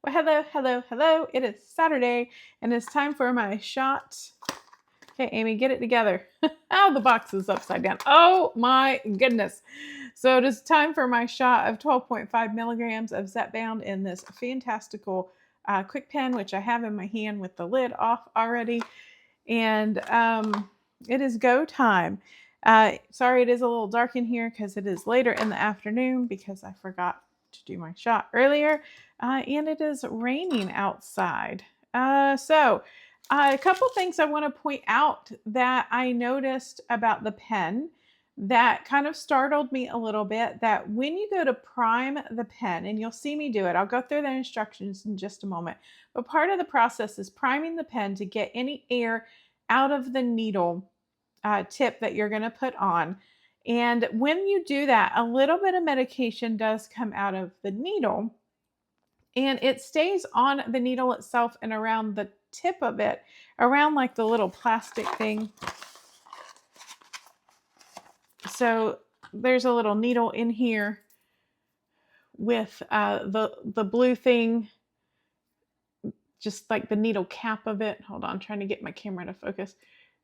Well, hello, hello, hello. It is Saturday and it's time for my shot. Okay, Amy, get it together. Oh, the box is upside down. Oh my goodness. So it is time for my shot of 12.5 milligrams of Zepbound in this fantastical KwikPen, which I have in my hand with the lid off already. And it is go time. Sorry, it is a little dark in here because it is later in the afternoon because I forgot to do my shot earlier. And it is raining outside. So a couple things I want to point out that I noticed about the pen that kind of startled me a little bit, that when you go to prime the pen, and you'll see me do it, I'll go through the instructions in just a moment, but part of the process is priming the pen to get any air out of the needle tip that you're going to put on. And when you do that, a little bit of medication does come out of the needle, and it stays on the needle itself and around the tip of it, around like the little plastic thing. So there's a little needle in here with the blue thing, just like the needle cap of it. Hold on, I'm trying to get my camera to focus.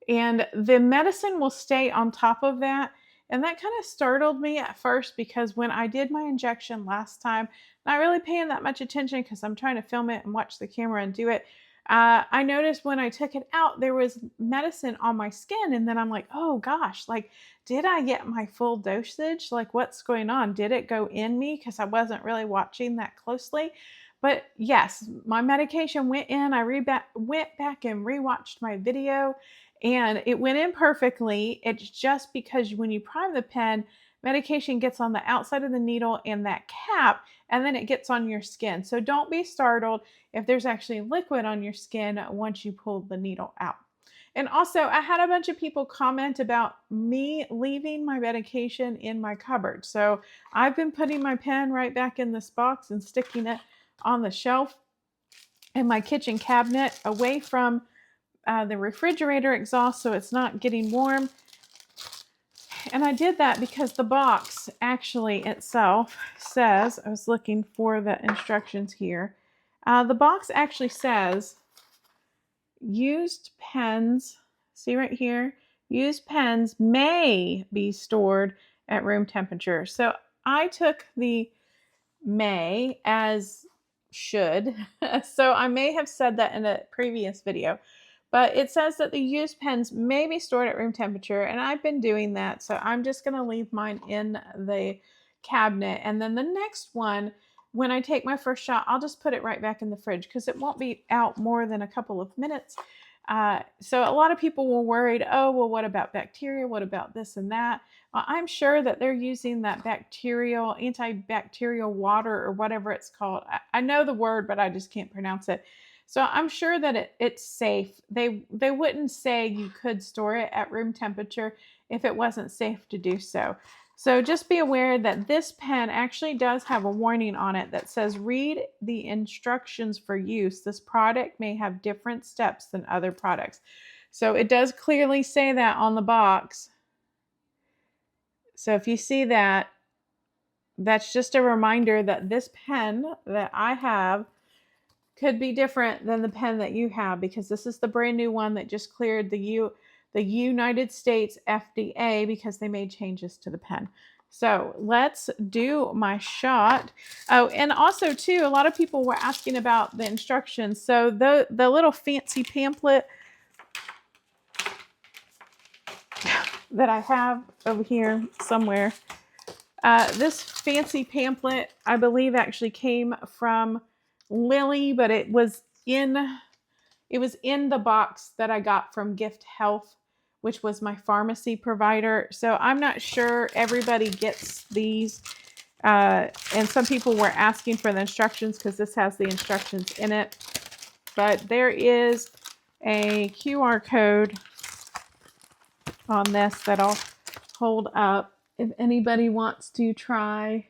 And the medicine will stay on top of that. And that kind of startled me at first because when I did my injection last time, not really paying that much attention because I'm trying to film it and watch the camera and do it. I noticed when I took it out, there was medicine on my skin. And then I'm like, oh gosh, like, did I get my full dosage? Like, what's going on? Did it go in me? Because I wasn't really watching that closely. But yes, my medication went in. I went back and rewatched my video and it went in perfectly. It's just because when you prime the pen, medication gets on the outside of the needle and that cap, and then it gets on your skin. So don't be startled if there's actually liquid on your skin once you pull the needle out. And also, I had a bunch of people comment about me leaving my medication in my cupboard. So I've been putting my pen right back in this box and sticking it on the shelf in my kitchen cabinet away from the refrigerator exhaust so it's not getting warm. And I did that because the box actually itself says, I was looking for the instructions here. The box actually says used pens, see right here, used pens may be stored at room temperature. So I took the may as should. So I may have said that in a previous video, but it says that the used pens may be stored at room temperature, and I've been doing that. So I'm just going to leave mine in the cabinet. And then the next one, when I take my first shot, I'll just put it right back in the fridge because it won't be out more than a couple of minutes. So a lot of people were worried, oh, well, what about bacteria? What about this and that? I'm sure that they're using that antibacterial water or whatever it's called. I know the word, but I just can't pronounce it. So I'm sure that it's safe. They wouldn't say you could store it at room temperature if it wasn't safe to do so. So just be aware that this pen actually does have a warning on it that says, read the instructions for use. This product may have different steps than other products. So it does clearly say that on the box. So if you see that, that's just a reminder that this pen that I have could be different than the pen that you have, because this is the brand new one that just cleared the United States FDA because they made changes to the pen. So let's do my shot. Oh, and also too, a lot of people were asking about the instructions. So the little fancy pamphlet that I have over here somewhere, this fancy pamphlet, I believe, actually came from Lily, but it was in the box that I got from Gift Health, which was my pharmacy provider. So I'm not sure everybody gets these. And some people were asking for the instructions because this has the instructions in it. But there is a QR code on this that I'll hold up if anybody wants to try.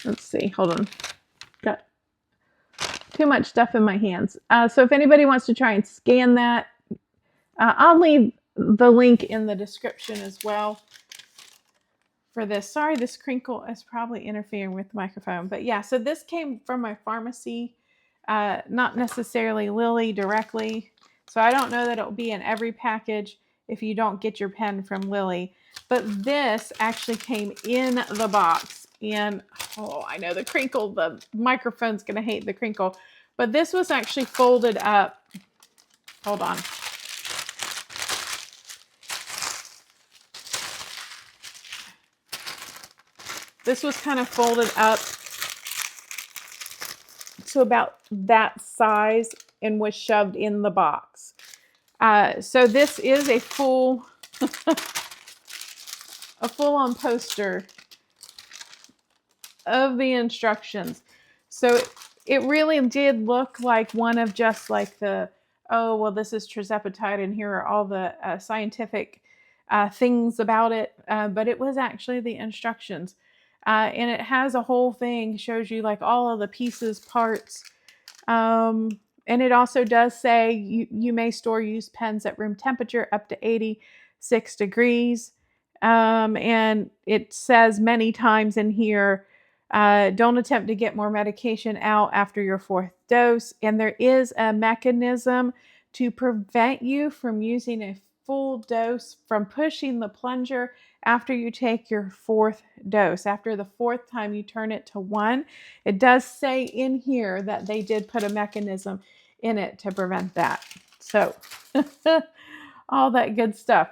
Let's see, hold on. Got too much stuff in my hands. So if anybody wants to try and scan that, I'll leave the link in the description as well for this. Sorry, this crinkle is probably interfering with the microphone. But yeah, so this came from my pharmacy not necessarily Lilly directly. So I don't know that it'll be in every package if you don't get your pen from Lilly. But this actually came in the box. And, oh, I know the crinkle, the microphone's going to hate the crinkle. But this was actually folded up. Hold on. This was kind of folded up to about that size and was shoved in the box. So this is a full on poster of the instructions. So it really did look like one of just like the, oh, well, this is tirzepatide and here are all the scientific things about it. But it was actually the instructions. And it has a whole thing, shows you like all of the pieces, parts. And it also does say you may store used pens at room temperature up to 86 degrees. And it says many times in here, don't attempt to get more medication out after your 4th dose. And there is a mechanism to prevent you from using a full dose from pushing the plunger after you take your 4th dose. After the 4th time you turn it to 1. It does say in here that they did put a mechanism in it to prevent that. So all that good stuff.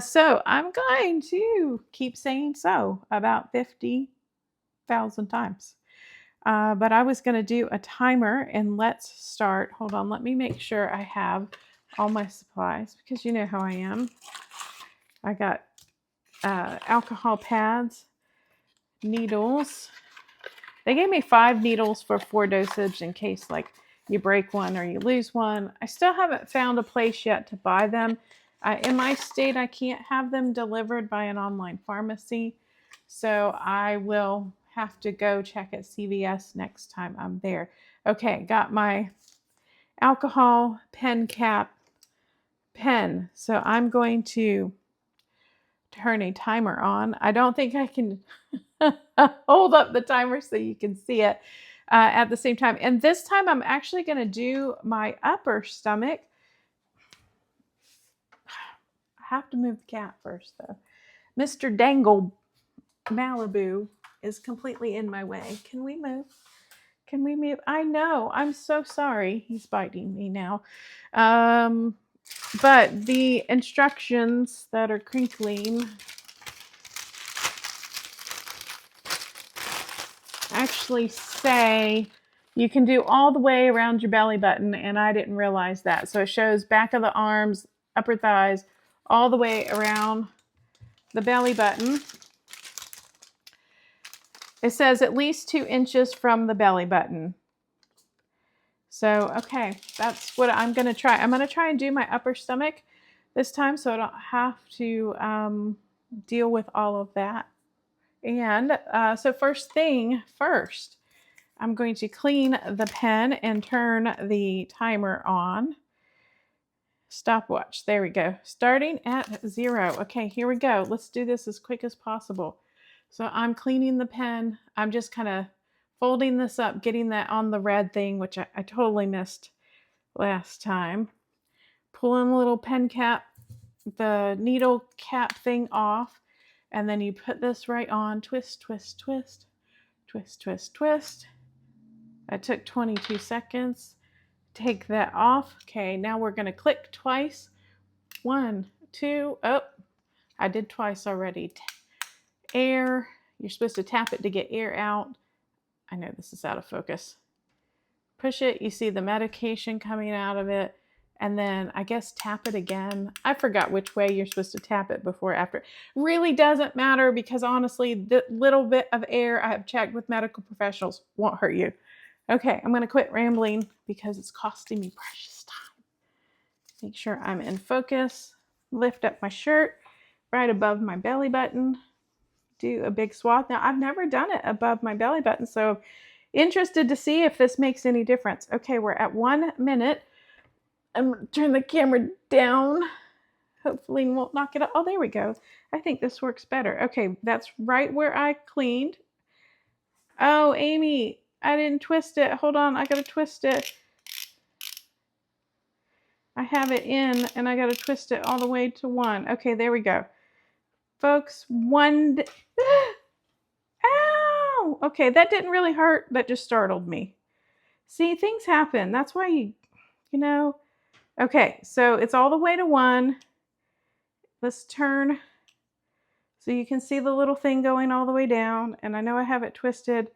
So I'm going to keep saying so about 50,000 times. But I was going to do a timer, and let's start. Hold on, let me make sure I have all my supplies because you know how I am. I got alcohol pads, needles. They gave me 5 needles for 4 dosage in case like you break one or you lose one. I still haven't found a place yet to buy them. In my state, I can't have them delivered by an online pharmacy. So I will have to go check at CVS next time I'm there. Okay, got my alcohol pen cap pen. So I'm going to turn a timer on. I don't think I can hold up the timer so you can see it at the same time. And this time I'm actually going to do my upper stomach. I have to move the cat first though. Mr. Dangle Malibu is completely in my way. Can we move? Can we move? I know. I'm so sorry. He's biting me now. But the instructions that are crinkling actually say you can do all the way around your belly button, and I didn't realize that. So it shows back of the arms, upper thighs, all the way around the belly button. It says at least 2 inches from the belly button. So, okay, that's what I'm going to try. I'm going to try and do my upper stomach this time so I don't have to deal with all of that. And so first thing first, I'm going to clean the pen and turn the timer on. Stopwatch. There we go. Starting at 0. Okay, here we go. Let's do this as quick as possible. So I'm cleaning the pen. I'm just kind of folding this up, getting that on the red thing, which I totally missed last time. Pulling the little pen cap, the needle cap thing off, and then you put this right on. Twist, twist, twist, twist, twist, twist. That took 22 seconds. Take that off. Okay, now we're going to click twice. 1, 2, oh, I did twice already. Air. You're supposed to tap it to get air out. I know this is out of focus. Push it. You see the medication coming out of it. And then I guess tap it again. I forgot which way you're supposed to tap it before or after. Really doesn't matter because honestly, the little bit of air I have checked with medical professionals won't hurt you. Okay, I'm going to quit rambling because it's costing me precious time. Make sure I'm in focus. Lift up my shirt right above my belly button. Do a big swath. Now, I've never done it above my belly button, so interested to see if this makes any difference. Okay, we're at 1 minute. I'm going to turn the camera down. Hopefully it won't knock it up. Oh, there we go. I think this works better. Okay, that's right where I cleaned. Oh, Amy, I didn't twist it. Hold on, I gotta twist it. I have it in and I gotta twist it all the way to 1. Okay, there we go. Folks, 1. Ow! Okay, that didn't really hurt. That just startled me. See, things happen. That's why you know. Okay, so it's all the way to 1. Let's turn so you can see the little thing going all the way down. And I know I have it twisted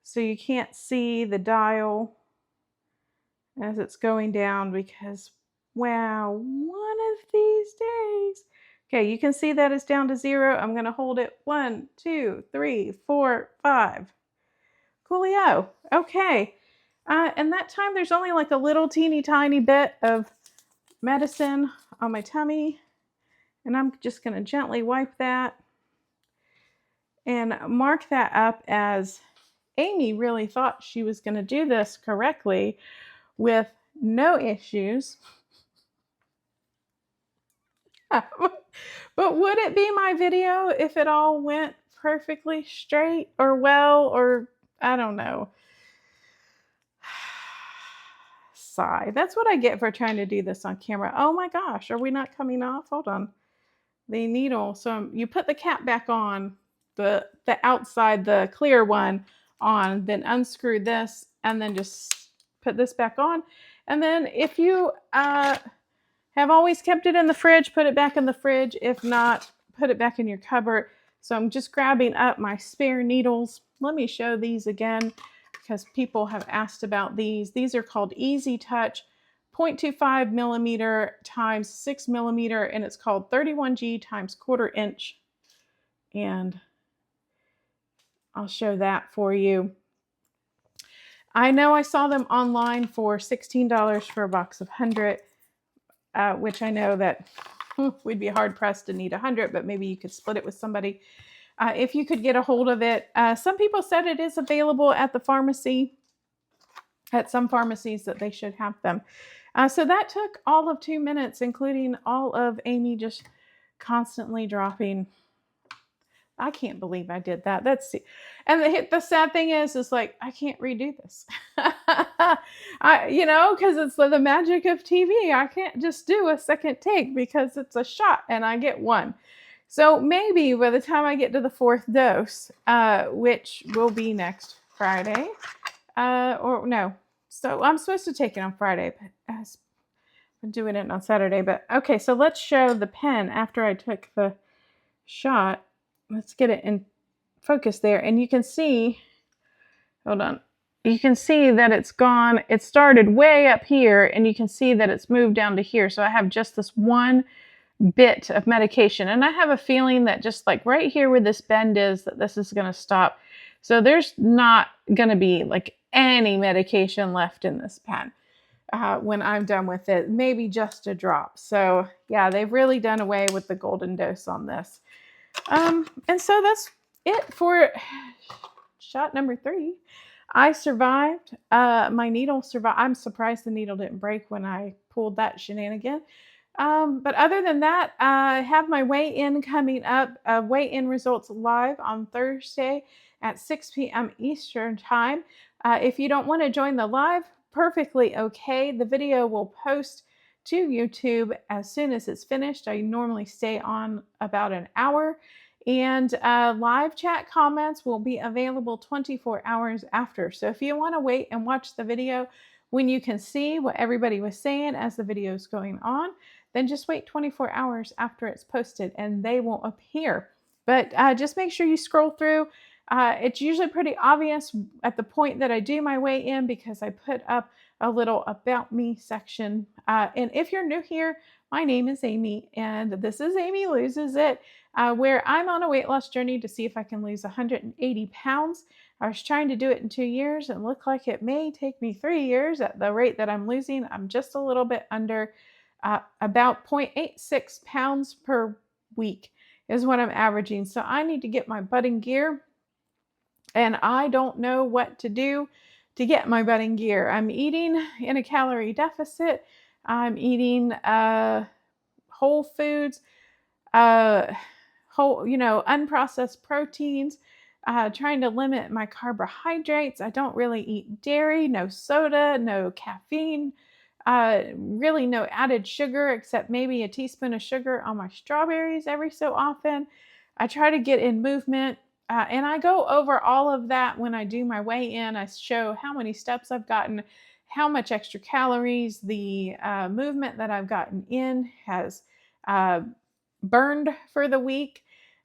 so you can't see the dial as it's going down because, wow, one of these days. Okay, you can see that it's down to 0. I'm going to hold it 1, 2, 3, 4, 5. Coolio. Okay. And that time there's only like a little teeny tiny bit of medicine on my tummy. And I'm just going to gently wipe that and mark that up as Amy really thought she was going to do this correctly with no issues. But would it be my video if it all went perfectly straight or well, or I don't know. Sigh. That's what I get for trying to do this on camera. Oh my gosh, are we not coming off? Hold on. The needle. So you put the cap back on, the outside, the clear one on, then unscrew this and then just put this back on. And then if you have always kept it in the fridge, put it back in the fridge. If not, put it back in your cupboard. So I'm just grabbing up my spare needles. Let me show these again because people have asked about these. These are called Easy Touch 0.25 millimeter times 6 millimeter, and it's called 31G times 1/4 inch. And I'll show that for you. I know I saw them online for $16 for a box of 100, which I know that we'd be hard pressed to need 100, but maybe you could split it with somebody. If you could get a hold of it. Some people said it is available at the pharmacy, at some pharmacies that they should have them. So that took all of 2 minutes, including all of Amy just constantly dropping. I can't believe I did that. And the sad thing is like, I can't redo this. Because it's the magic of TV. I can't just do a second take because it's a shot and I get 1. So maybe by the time I get to the 4th dose, which will be next Friday, or no. So I'm supposed to take it on Friday, but I'm doing it on Saturday. But okay, so let's show the pen after I took the shot. Let's get it in focus there. And you can see, hold on. You can see that it's gone. It started way up here and you can see that it's moved down to here. So I have just this one bit of medication. And I have a feeling that just like right here where this bend is, that this is going to stop. So there's not going to be like any medication left in this pen when I'm done with it. Maybe just a drop. So yeah, they've really done away with the golden dose on this. And so that's it for shot number 3. I survived. My needle survived. I'm surprised the needle didn't break when I pulled that shenanigan. But other than that, I have my weigh-in coming up. Weigh-in results live on Thursday at 6 p.m. Eastern time. If you don't want to join the live, perfectly okay. The video will post to YouTube as soon as it's finished. I normally stay on about an hour. And live chat comments will be available 24 hours after. So if you want to wait and watch the video when you can see what everybody was saying as the video is going on, then just wait 24 hours after it's posted and they won't appear. But just make sure you scroll through. It's usually pretty obvious at the point that I do my weigh-in because I put up a little about me section. And if you're new here, my name is Amy and this is Amy Loses It, where I'm on a weight loss journey to see if I can lose 180 pounds. I was trying to do it in 2 years and look like it may take me 3 years at the rate that I'm losing. I'm just a little bit under about 0.86 pounds per week is what I'm averaging. So I need to get my butt in gear. And I don't know what to do to get my butt in gear. I'm eating in a calorie deficit. I'm eating whole foods, unprocessed proteins. trying to limit my carbohydrates. I don't really eat dairy, no soda, no caffeine, really no added sugar except maybe a teaspoon of sugar on my strawberries every so often. I try to get in movement. And I go over all of that when I do my weigh in. I show how many steps I've gotten, how much extra calories the movement that I've gotten in has uh, burned for the week.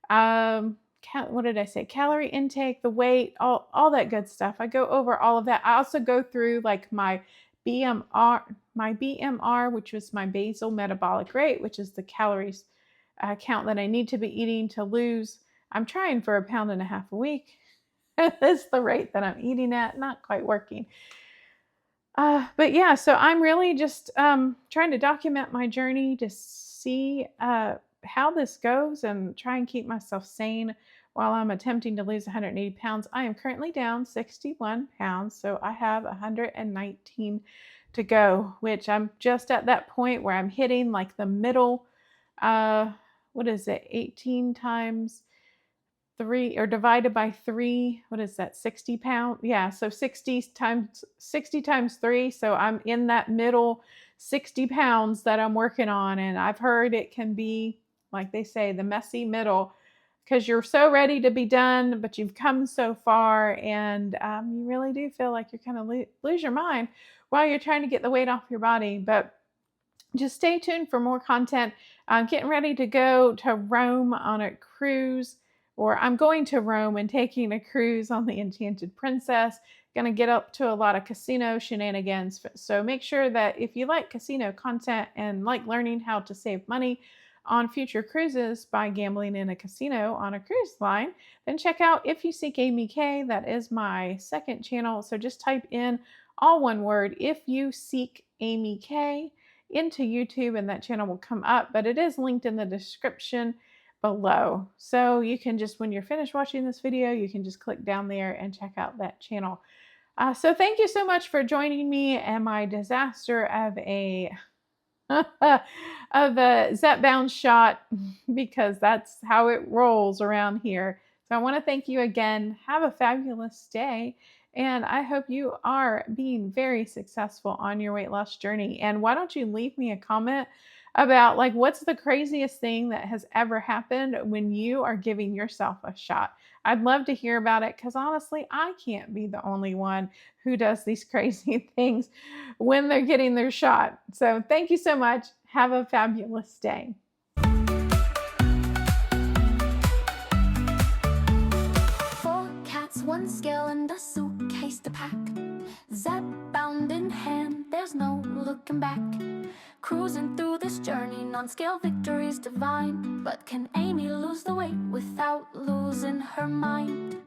What did I say? Calorie intake, the weight, all that good stuff. I go over all of that. I also go through like my BMR, which was my basal metabolic rate, which is the calories count that I need to be eating to lose. I'm trying for 1.5 pounds a week. That's the rate that I'm eating at. Not quite working. But yeah, so I'm really just trying to document my journey to see how this goes and try and keep myself sane while I'm attempting to lose 180 pounds. I am currently down 61 pounds, so I have 119 to go, which I'm just at that point where I'm hitting like the middle, what is it, 18 times 3 or divided by 3, what is that, 60 pounds? Yeah, so 60 times 3, so I'm in that middle 60 pounds that I'm working on. And I've heard it can be, like they say, the messy middle, because you're so ready to be done, but you've come so far, and you really do feel like you're kind of lose your mind while you're trying to get the weight off your body. But just stay tuned for more content. I'm getting ready to go to Rome on a cruise, or I'm going to Rome and taking a cruise on the Enchanted Princess. Going to get up to a lot of casino shenanigans. So make sure that if you like casino content and like learning how to save money on future cruises by gambling in a casino on a cruise line, then check out If You Seek Amy K. That is my second channel. So just type in all one word, If You Seek Amy K, into YouTube, and that channel will come up, but it is linked in the description below. So you can just, when you're finished watching this video, you can just click down there and check out that channel. So thank you so much for joining me and my disaster of a Zepbound shot, because that's how it rolls around here. So I want to thank you again. Have a fabulous day. And I hope you are being very successful on your weight loss journey. And why don't you leave me a comment about, like, what's the craziest thing that has ever happened when you are giving yourself a shot? I'd love to hear about it, because honestly, I can't be the only one who does these crazy things when they're getting their shot. So thank you so much. Have a fabulous day. 4 cats, 1 scale, and a suitcase to pack. Zepbound in hand, there's no looking back. Cruising through this journey, non-scale victory's divine. But can Amy lose the weight without losing her mind?